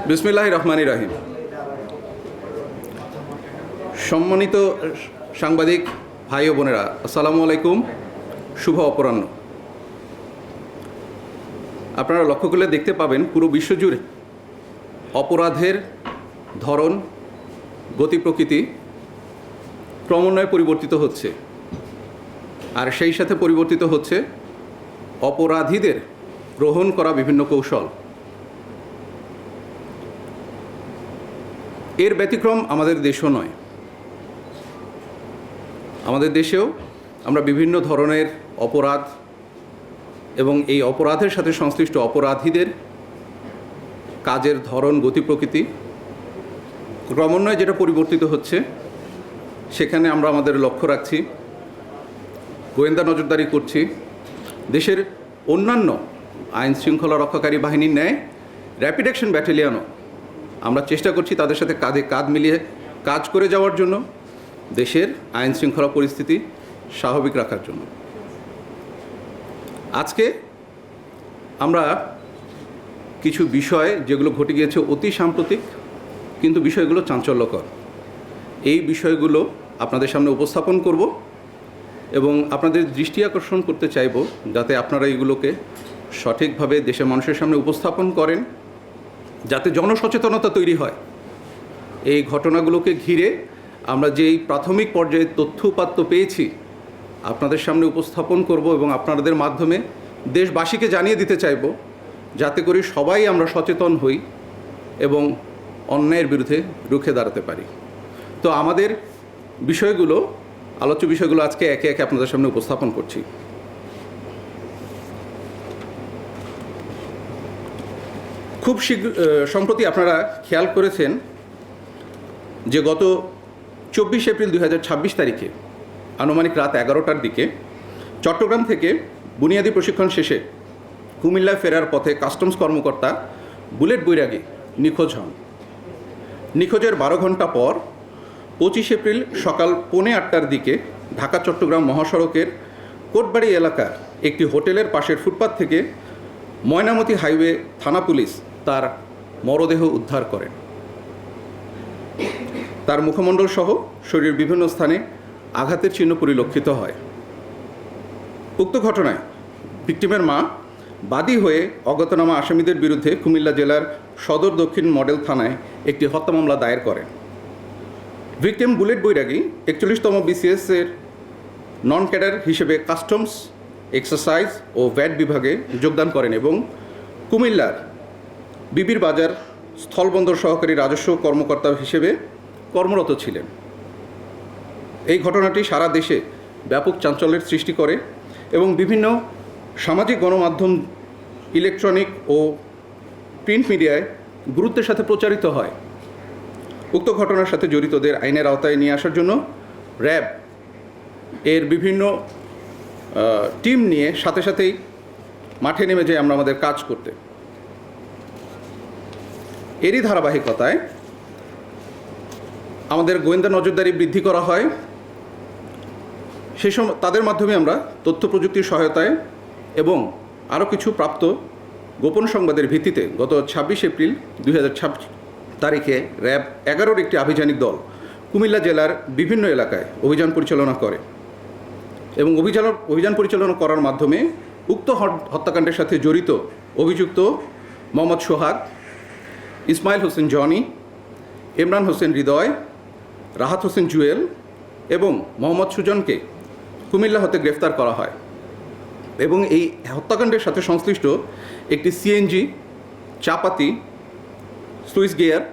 বিসমিল্লাহির রহমানির রহিম। সম্মানিত সাংবাদিক ভাই ও বোনেরা, আসসালামু আলাইকুম। শুভ অপরাহ্ন। আপনারা লক্ষ্য করলে দেখতে পাবেন পুরো বিশ্বজুড়ে অপরাধের ধরন, গতি প্রকৃতি ক্রমান্বয়ে পরিবর্তিত হচ্ছে, আর সেই সাথে পরিবর্তিত হচ্ছে অপরাধীদের গ্রহণ করা বিভিন্ন কৌশল। এর ব্যতিক্রম আমাদের দেশও নয়। আমাদের দেশেও আমরা বিভিন্ন ধরনের অপরাধ এবং এই অপরাধের সাথে সংশ্লিষ্ট অপরাধীদের কাজের ধরন, গতি প্রকৃতি ক্রমান্বয়ে যেটা পরিবর্তিত হচ্ছে, সেখানে আমরা আমাদের লক্ষ্য রাখছি, গোয়েন্দা নজরদারি করছি। দেশের অন্যান্য আইন শৃঙ্খলা রক্ষাকারী বাহিনীর ন্যায় র্যাপিড অ্যাকশন ব্যাটালিয়নও আমরা চেষ্টা করছি তাদের সাথে কাঁধে কাঁধ মিলিয়ে কাজ করে যাওয়ার জন্য, দেশের আইন শৃঙ্খলা পরিস্থিতি স্বাভাবিক রাখার জন্য। আজকে আমরা কিছু বিষয় যেগুলো ঘটে গিয়েছে অতি সাম্প্রতিক, কিন্তু বিষয়গুলো চাঞ্চল্যকর, এই বিষয়গুলো আপনাদের সামনে উপস্থাপন করব এবং আপনাদের দৃষ্টি আকর্ষণ করতে চাইব, যাতে আপনারা এগুলোকে সঠিকভাবে দেশের মানুষের সামনে উপস্থাপন করেন, যাতে জনসচেতনতা তৈরি হয়। এই ঘটনাগুলোকে ঘিরে আমরা যেই প্রাথমিক পর্যায়ে তথ্য উপাত্ত পেয়েছি আপনাদের সামনে উপস্থাপন করব এবং আপনাদের মাধ্যমে দেশবাসীকে জানিয়ে দিতে চাইব, যাতে করে সবাই আমরা সচেতন হই এবং অন্যায়ের বিরুদ্ধে রুখে দাঁড়াতে পারি। তো আমাদের বিষয়গুলো, আলোচ্য বিষয়গুলো আজকে একে একে আপনাদের সামনে উপস্থাপন করছি। খুব সম্প্রতি আপনারা খেয়াল করেছেন যে গত 24 এপ্রিল 2026 তারিখে আনুমানিক রাত 11টার দিকে চট্টগ্রাম থেকে বুনিয়াদী প্রশিক্ষণ শেষে কুমিল্লায় ফেরার পথে কাস্টমস কর্মকর্তা বুলেট বৈরাগী নিখোঁজ হন। নিখোঁজের 12 ঘন্টা পর 25 এপ্রিল সকাল 7:45টার দিকে ঢাকা চট্টগ্রাম মহাসড়কের কোটবাড়ি এলাকার একটি হোটেলের পাশের ফুটপাত থেকে ময়নামতি হাইওয়ে থানা পুলিশ তার মরদেহ উদ্ধার করেন। তার মুখমণ্ডল সহ শরীরের বিভিন্ন স্থানে আঘাতের চিহ্ন পরিলক্ষিত হয়। উক্ত ঘটনায় ভিকটিমের মা বাদী হয়ে অজ্ঞাতনামা আসামিদের বিরুদ্ধে কুমিল্লা জেলার সদর দক্ষিণ মডেল থানায় একটি হত্যা মামলা দায়ের করেন। ভিকটিম বুলেট বৈরাগী 41তম BCS-এর নন ক্যাডার হিসেবে কাস্টমস, এক্সারসাইজ ও ভ্যাট বিভাগে যোগদান করেন এবং কুমিল্লার বিবির বাজার স্থলবন্দর সহকারী রাজস্ব কর্মকর্তা হিসেবে কর্মরত ছিলেন। এই ঘটনাটি সারা দেশে ব্যাপক চাঞ্চল্যের সৃষ্টি করে এবং বিভিন্ন সামাজিক গণমাধ্যম, ইলেকট্রনিক ও প্রিন্ট মিডিয়ায় গুরুত্বের সাথে প্রচারিত হয়। উক্ত ঘটনার সাথে জড়িতদের আইনের আওতায় নিয়ে আসার জন্য র্যাব এর বিভিন্ন টিম নিয়ে সাথে সাথেই মাঠে নেমে যাই আমরা আমাদের কাজ করতে। এরই ধারাবাহিকতায় আমাদের গোয়েন্দা নজরদারি বৃদ্ধি করা হয়। সে সময় তাদের মাধ্যমে আমরা তথ্য প্রযুক্তির সহায়তায় এবং আরও কিছু প্রাপ্ত গোপন সংবাদের ভিত্তিতে গত 26 এপ্রিল 2026 তারিখে র্যাব 11-র একটি আভিযানিক দল কুমিল্লা জেলার বিভিন্ন এলাকায় অভিযান পরিচালনা করে এবং অভিযান পরিচালনা করার মাধ্যমে উক্ত হত্যাকাণ্ডের সাথে জড়িত অভিযুক্ত মোহাম্মদ সোহাগ, ইসমাইল হোসেন জনি, ইমরান হোসেন হৃদয়, রাহাত হোসেন জুয়েল এবং মোহাম্মদ সুজনকে কুমিল্লা হতে গ্রেফতার করা হয় এবং এই হত্যাকাণ্ডের সাথে সংশ্লিষ্ট একটি সিএনজি, চাপাতি, সুইচ গিয়ার,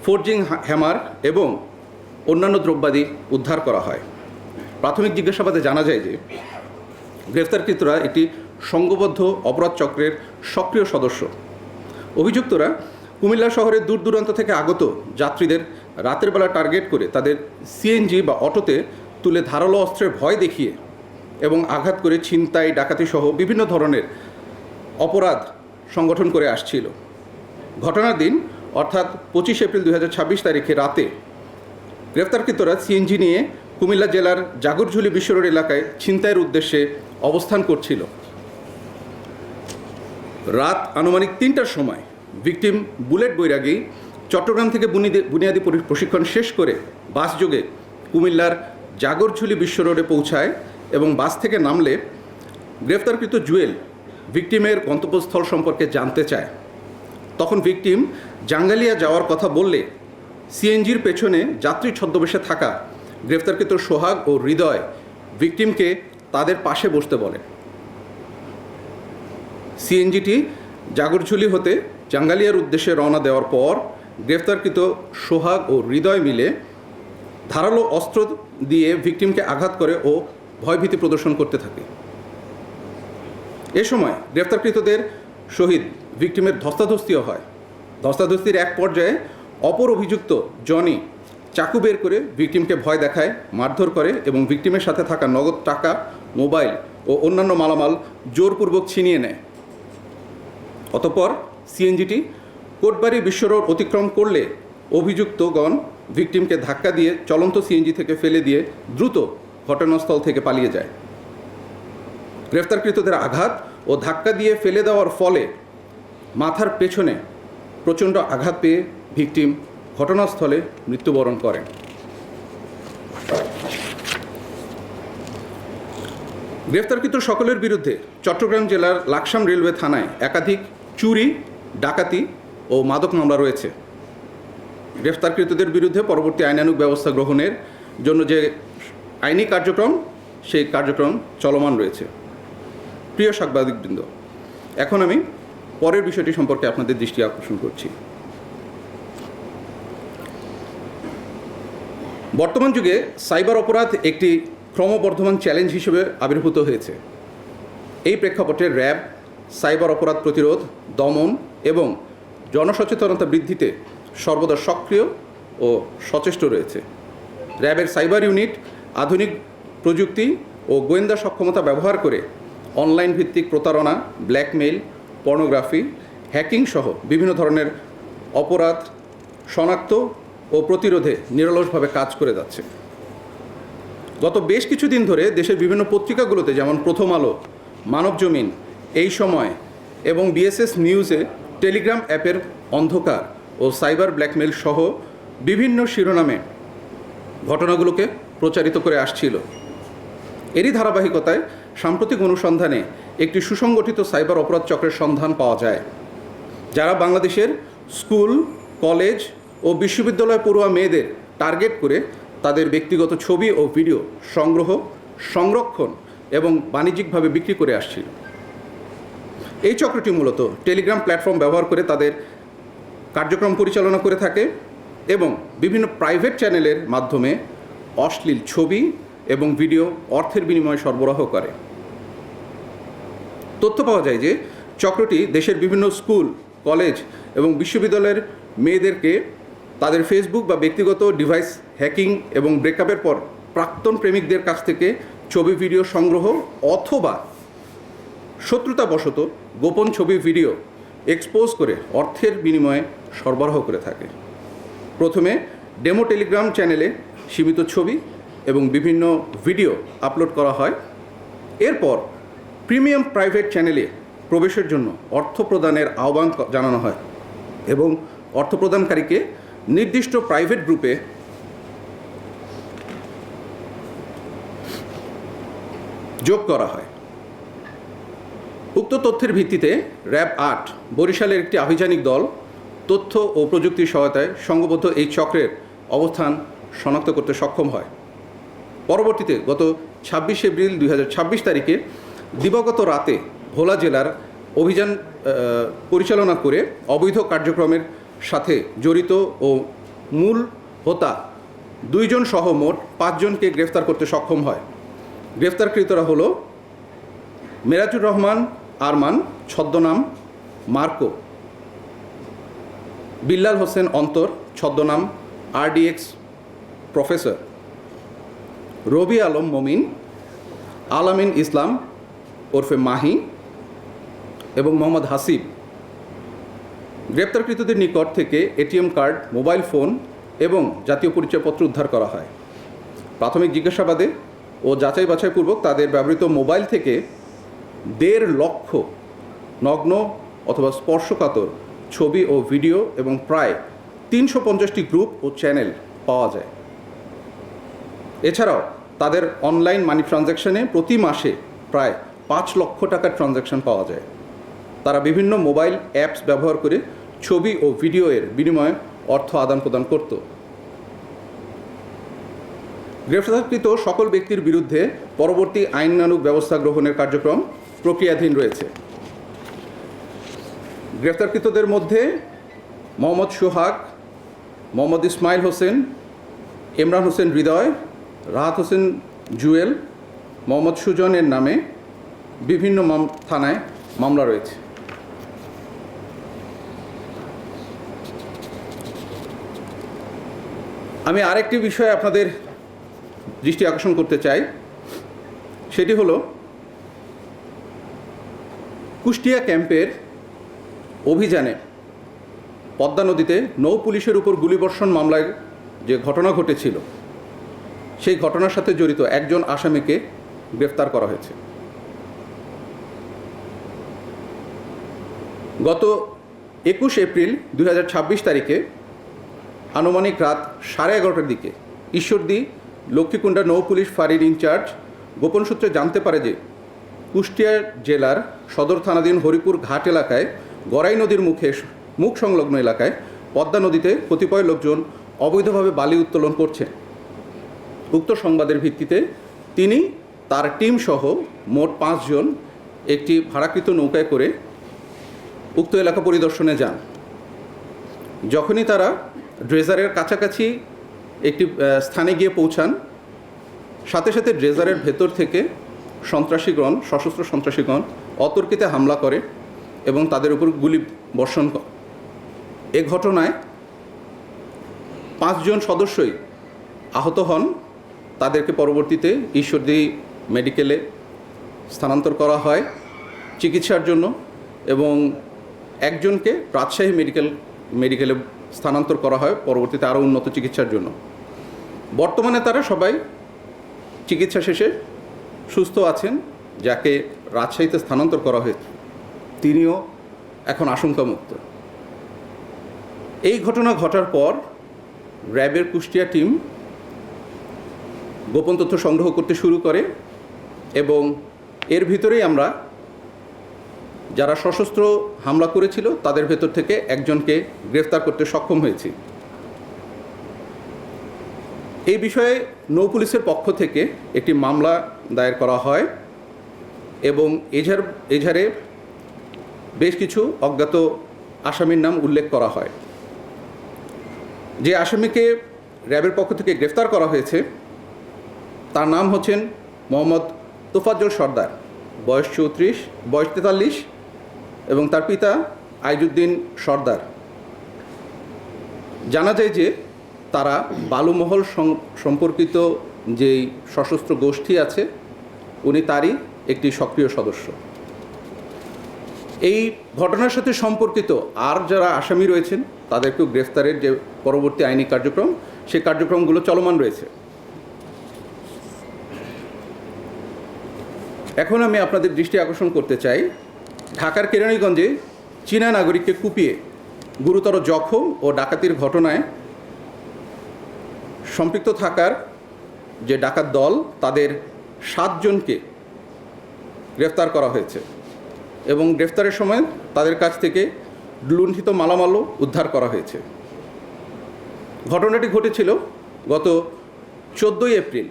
ফোর্জিং হ্যামার এবং অন্যান্য দ্রব্যাদি উদ্ধার করা হয়। প্রাথমিক জিজ্ঞাসাবাদে জানা যায় যে গ্রেফতারকৃতরা একটি সংঘবদ্ধ অপরাধ চক্রের সক্রিয় সদস্য। অভিযুক্তরা কুমিল্লা শহরের দূর দূরান্ত থেকে আগত যাত্রীদের রাতের বেলা টার্গেট করে তাদের সিএনজি বা অটোতে তুলে ধারালো অস্ত্রের ভয় দেখিয়ে এবং আঘাত করে ছিনতাই, ডাকাতি সহ বিভিন্ন ধরনের অপরাধ সংগঠন করে আসছিল। ঘটনার দিন অর্থাৎ 25 এপ্রিল 2026 তারিখে রাতে গ্রেফতারকৃতরা সিএনজি নিয়ে কুমিল্লা জেলার জাগরঝুলি বিশ্ব রোড এলাকায় ছিনতাইয়ের উদ্দেশ্যে অবস্থান করছিল। রাত আনুমানিক ৩টার সময় ভিকটিম বুলেট বৈরাগী চট্টগ্রাম থেকে বুনিয়াদী প্রশিক্ষণ শেষ করে বাসযোগে কুমিল্লার জাগরঝুলি বিশ্ব রোডে পৌঁছায় এবং বাস থেকে নামলে গ্রেফতারকৃত জুয়েল ভিকটিমের গন্তব্যস্থল সম্পর্কে জানতে চায়। তখন ভিকটিম জাঙ্গালিয়া যাওয়ার কথা বললে সিএনজির পেছনে যাত্রী ছদ্মবেশে থাকা গ্রেফতারকৃত সোহাগ ও হৃদয় ভিকটিমকে তাদের পাশে বসতে বলে। সিএনজিটি জাগরঝুলি হতে জাঙ্গালিয়ার উদ্দেশ্যে রওনা দেওয়ার পর গ্রেফতারকৃত সোহাগ ও হৃদয় মিলে ধারালো অস্ত্র দিয়ে ভিকটিমকে আঘাত করে ও ভয়ভীতি প্রদর্শন করতে থাকে। এ সময় গ্রেফতারকৃতদের সহিত ভিকটিমের ধস্তাধস্তিও হয়। ধস্তাধস্তির এক পর্যায়ে অপর অভিযুক্ত জনি চাকু বের করে ভিকটিমকে ভয় দেখায়, মারধর করে এবং ভিকটিমের সাথে থাকা নগদ টাকা, মোবাইল ও অন্যান্য মালামাল জোরপূর্বক ছিনিয়ে নেয়। অতঃপর সিএনজিটি কোটবাড়ি বিশ্ব রোড অতিক্রম করলে অভিযুক্তগণ ভিকটিমকে ধাক্কা দিয়ে চলন্ত সিএনজি থেকে ফেলে দিয়ে দ্রুত ঘটনাস্থল থেকে পালিয়ে যায়। গ্রেফতারকৃতদের আঘাত ও ধাক্কা দিয়ে ফেলে দেওয়ার ফলে মাথার পেছনে প্রচণ্ড আঘাত পেয়ে ভিকটিম ঘটনাস্থলে মৃত্যুবরণ করেন। গ্রেফতারকৃত সকলের বিরুদ্ধে চট্টগ্রাম জেলার লাকসাম রেলওয়ে থানায় একাধিক চুরি, ডাকাতি ও মাদক মামলা রয়েছে। গ্রেফতারকৃতদের বিরুদ্ধে পরবর্তী আইনানুগ ব্যবস্থা গ্রহণের জন্য যে আইনি কার্যক্রম, সেই কার্যক্রম চলমান রয়েছে। প্রিয় সাংবাদিকবৃন্দ, এখন আমি পরের বিষয়টি সম্পর্কে আপনাদের দৃষ্টি আকর্ষণ করছি। বর্তমান যুগে সাইবার অপরাধ একটি ক্রমবর্ধমান চ্যালেঞ্জ হিসেবে আবির্ভূত হয়েছে। এই প্রেক্ষাপটে র্যাব সাইবার অপরাধ প্রতিরোধ, দমন এবং জনসচেতনতা বৃদ্ধিতে সর্বদা সক্রিয় ও সচেষ্ট রয়েছে। র্যাবের সাইবার ইউনিট আধুনিক প্রযুক্তি ও গোয়েন্দা সক্ষমতা ব্যবহার করে অনলাইন ভিত্তিক প্রতারণা, ব্ল্যাকমেইল, পর্নোগ্রাফি, হ্যাকিং সহ বিভিন্ন ধরনের অপরাধ শনাক্ত ও প্রতিরোধে নিরলসভাবে কাজ করে যাচ্ছে। গত বেশ কিছুদিন ধরে দেশের বিভিন্ন পত্রিকাগুলোতে, যেমন প্রথম আলো, মানবজমিন, এই সময় এবং বিএসএস নিউজে টেলিগ্রাম অ্যাপের অন্ধকার ও সাইবার ব্ল্যাকমেইল সহ বিভিন্ন শিরোনামে ঘটনাগুলোকে প্রচারিত করে আসছিল। এরই ধারাবাহিকতায় সাম্প্রতিক অনুসন্ধানে একটি সুসংগঠিত সাইবার অপরাধ চক্রের সন্ধান পাওয়া যায়, যারা বাংলাদেশের স্কুল, কলেজ ও বিশ্ববিদ্যালয় পড়ুয়া মেয়েদের টার্গেট করে তাদের ব্যক্তিগত ছবি ও ভিডিও সংগ্রহ, সংরক্ষণ এবং বাণিজ্যিকভাবে বিক্রি করে আসছিল। এই চক্রটি মূলত টেলিগ্রাম প্ল্যাটফর্ম ব্যবহার করে তাদের কার্যক্রম পরিচালনা করে থাকে এবং বিভিন্ন প্রাইভেট চ্যানেলের মাধ্যমে অশ্লীল ছবি এবং ভিডিও অর্থের বিনিময়ে সরবরাহ করে। তথ্য পাওয়া যায় যে চক্রটি দেশের বিভিন্ন স্কুল, কলেজ এবং বিশ্ববিদ্যালয়ের মেয়েদেরকে তাদের ফেসবুক বা ব্যক্তিগত ডিভাইস হ্যাকিং এবং ব্রেকআপের পর প্রাক্তন প্রেমিকদের কাছ থেকে ছবি ভিডিও সংগ্রহ অথবা শত্রুতাবশত গোপন ছবি ভিডিও এক্সপোজ করে অর্থের বিনিময়ে সরবরাহ করে থাকে। প্রথমে ডেমো টেলিগ্রাম চ্যানেলে সীমিত ছবি এবং বিভিন্ন ভিডিও আপলোড করা হয়। এরপর প্রিমিয়াম প্রাইভেট চ্যানেলে প্রবেশের জন্য অর্থ প্রদানের আহ্বান জানানো হয় এবং অর্থ প্রদানকারীকে নির্দিষ্ট প্রাইভেট গ্রুপে যোগ করা হয়। উক্ত তথ্যের ভিত্তিতে র্যাব ৮ বরিশালের একটি আভিযানিক দল তথ্য ও প্রযুক্তির সহায়তায় সংঘবদ্ধ এই চক্রের অবস্থান শনাক্ত করতে সক্ষম হয়। পরবর্তীতে গত ২৬ এপ্রিল ২০২৬ তারিখে দিবাগত রাতে ভোলা জেলার অভিযান পরিচালনা করে অবৈধ কার্যক্রমের সাথে জড়িত ও মূল হোতা ২ জন সহ মোট ৫ জনকে গ্রেফতার করতে সক্ষম হয়। গ্রেফতারকৃতরা হলো মেরাজুর রহমান আরমান ছদ্মনাম মার্কো, বিল্লাল হোসেন অন্তর ছদ্মনাম RDX প্রফেসর, রবি আলম মমিন, আলামিন ইসলাম ওরফে মাহি এবং মোহাম্মদ হাসিব। গ্রেপ্তারকৃতদের নিকট থেকে এটিএম কার্ড, মোবাইল ফোন এবং জাতীয় পরিচয়পত্র উদ্ধার করা হয়। প্রাথমিক জিজ্ঞাসাবাদে ও যাচাই বাছাইপূর্বক তাদের ব্যবহৃত মোবাইল থেকে ১.৫ লক্ষ নগ্ন অথবা স্পর্শকাতর ছবি ও ভিডিও এবং প্রায় 350টি গ্রুপ ও চ্যানেল পাওয়া যায়। এছাড়াও তাদের অনলাইন মানি ট্রানজ্যাকশনে প্রতি মাসে প্রায় 5 লক্ষ টাকার ট্রানজ্যাকশন পাওয়া যায়। তারা বিভিন্ন মোবাইল অ্যাপস ব্যবহার করে ছবি ও ভিডিওর বিনিময়ে অর্থ আদান প্রদান করত। গ্রেফতারকৃত সকল ব্যক্তির বিরুদ্ধে পরবর্তী আইনানুগ ব্যবস্থা গ্রহণের কার্যক্রম প্রক্রিয়াধীন রয়েছে। গ্রেফতারকৃতদের মধ্যে মোহাম্মদ সোহাগ, মোহাম্মদ ইসমাইল হোসেন, ইমরান হোসেন হৃদয়, রাহাত হোসেন জুয়েল, মোহাম্মদ সুজনের নামে বিভিন্ন থানায় মামলা রয়েছে। আমি আরেকটি বিষয়ে আপনাদের দৃষ্টি আকর্ষণ করতে চাই, সেটি হলো কুষ্টিয়া ক্যাম্পের অভিযানে পদ্মা নদীতে নৌ পুলিশের উপর গুলিবর্ষণ মামলায় যে ঘটনা ঘটেছিল, সেই ঘটনার সাথে জড়িত একজন আসামিকে গ্রেফতার করা হয়েছে। গত 21 এপ্রিল 2026 তারিখে আনুমানিক রাত 11:30টার দিকে ঈশ্বরদী লক্ষ্মীকুণ্ডা নৌ পুলিশ ফাঁড়ির ইনচার্জ গোপন সূত্রে জানতে পারে যে কুষ্টিয়া জেলার সদর থানাধীন হরিপুর ঘাট এলাকায় গড়াই নদীর মুখ সংলগ্ন এলাকায় পদ্মা নদীতে কতিপয় লোকজন অবৈধভাবে বালি উত্তোলন করছে। উক্ত সংবাদের ভিত্তিতে তিনি তার টিম সহ মোট 5 জন একটি ভাড়াকৃত নৌকায় করে উক্ত এলাকা পরিদর্শনে যান। যখনই তারা ড্রেজারের কাছাকাছি একটি স্থানে গিয়ে পৌঁছান, সাথে সাথে ড্রেজারের ভেতর থেকে সশস্ত্র সন্ত্রাসীগণ অতর্কিতে হামলা করে এবং তাদের উপর গুলি বর্ষণ করে। এ ঘটনায় 5 জন সদস্যই আহত হন। তাদেরকে পরবর্তীতে ঈশ্বরদী মেডিকেলে স্থানান্তর করা হয় চিকিৎসার জন্য এবং একজনকে রাজশাহী মেডিকেলে স্থানান্তর করা হয় পরবর্তীতে আরও উন্নত চিকিৎসার জন্য। বর্তমানে তারা সবাই চিকিৎসা শেষে সুস্থ আছেন। যাকে রাজশাহীতে স্থানান্তর করা হয়েছে তিনিও এখন আশঙ্কামুক্ত। এই ঘটনা ঘটার পর র্যাবের কুষ্টিয়া টিম গোপন তথ্য সংগ্রহ করতে শুরু করে এবং এর ভিতরেই আমরা যারা সশস্ত্র হামলা করেছিল তাদের ভেতর থেকে একজনকে গ্রেফতার করতে সক্ষম হয়েছি। এই বিষয়ে নৌ পুলিশের পক্ষ থেকে একটি মামলা দায়ের করা হয় এবং এজাহারে বেশ কিছু অজ্ঞাত আসামির নাম উল্লেখ করা হয়। যে আসামিকে র্যাবের পক্ষ থেকে গ্রেফতার করা হয়েছে তার নাম হচ্ছেন মোহাম্মদ তোফাজ্জল সর্দার, বয়স 43 এবং তার পিতা আইজুদ্দিন সর্দার। জানা যায় যে তারা বালুমহল সম্পর্কিত যেই সশস্ত্র গোষ্ঠী আছে উনি তারই একটি সক্রিয় সদস্য। এই ঘটনার সাথে সম্পর্কিত আর যারা আসামি রয়েছেন তাদেরকেও গ্রেফতারের যে পরবর্তী আইনি কার্যক্রম, সেই কার্যক্রমগুলো চলমান রয়েছে। এখন আমি আপনাদের দৃষ্টি আকর্ষণ করতে চাই ঢাকার কেরানীগঞ্জে চীনা নাগরিককে কুপিয়ে গুরুতর জখম ও ডাকাতির ঘটনায় সম্পৃক্ত থাকার যে ডাকাত দল তাদের 7 জনকে গ্রেফতার করা হয়েছে এবং গ্রেফতারের সময় তাদের কাছ থেকে লুণ্ঠিত মালামালও উদ্ধার করা হয়েছে। ঘটনাটি ঘটেছিল গত 14 এপ্রিল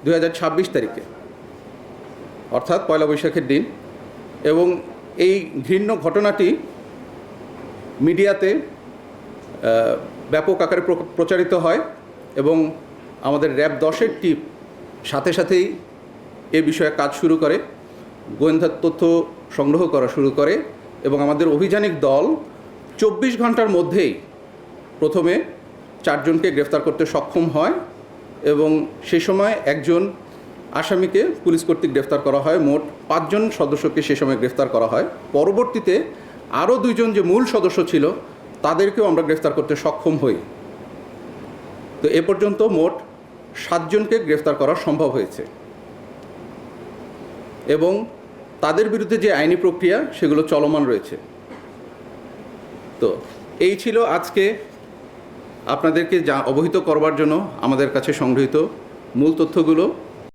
2026 তারিখে, অর্থাৎ পয়লা বৈশাখের দিন, এবং এই ঘৃণ্য ঘটনাটি মিডিয়াতে ব্যাপক আকারে প্রচারিত হয় এবং আমাদের র্যাব 10-এর টিম সাথে সাথেই এ বিষয়ে কাজ শুরু করে, গোয়েন্দা তথ্য সংগ্রহ করা শুরু করে এবং আমাদের অভিযানিক দল 24 ঘন্টার মধ্যেই প্রথমে 4 জনকে গ্রেফতার করতে সক্ষম হয় এবং সেই সময় একজন আসামিকে পুলিশ কর্তৃক গ্রেফতার করা হয়। মোট 5 জন সদস্যকে সে সময় গ্রেফতার করা হয়। পরবর্তীতে আরও 2 জন যে মূল সদস্য ছিল তাদেরকেও আমরা গ্রেফতার করতে সক্ষম হই। তো এ পর্যন্ত মোট 7 জনকে গ্রেফতার করা সম্ভব হয়েছে এবং তাদের বিরুদ্ধে যে আইনি প্রক্রিয়া সেগুলো চলমান রয়েছে। তো এই ছিল আজকে আপনাদেরকে অবহিত করবার জন্য আমাদের কাছে সংগৃহীত মূল তথ্যগুলো।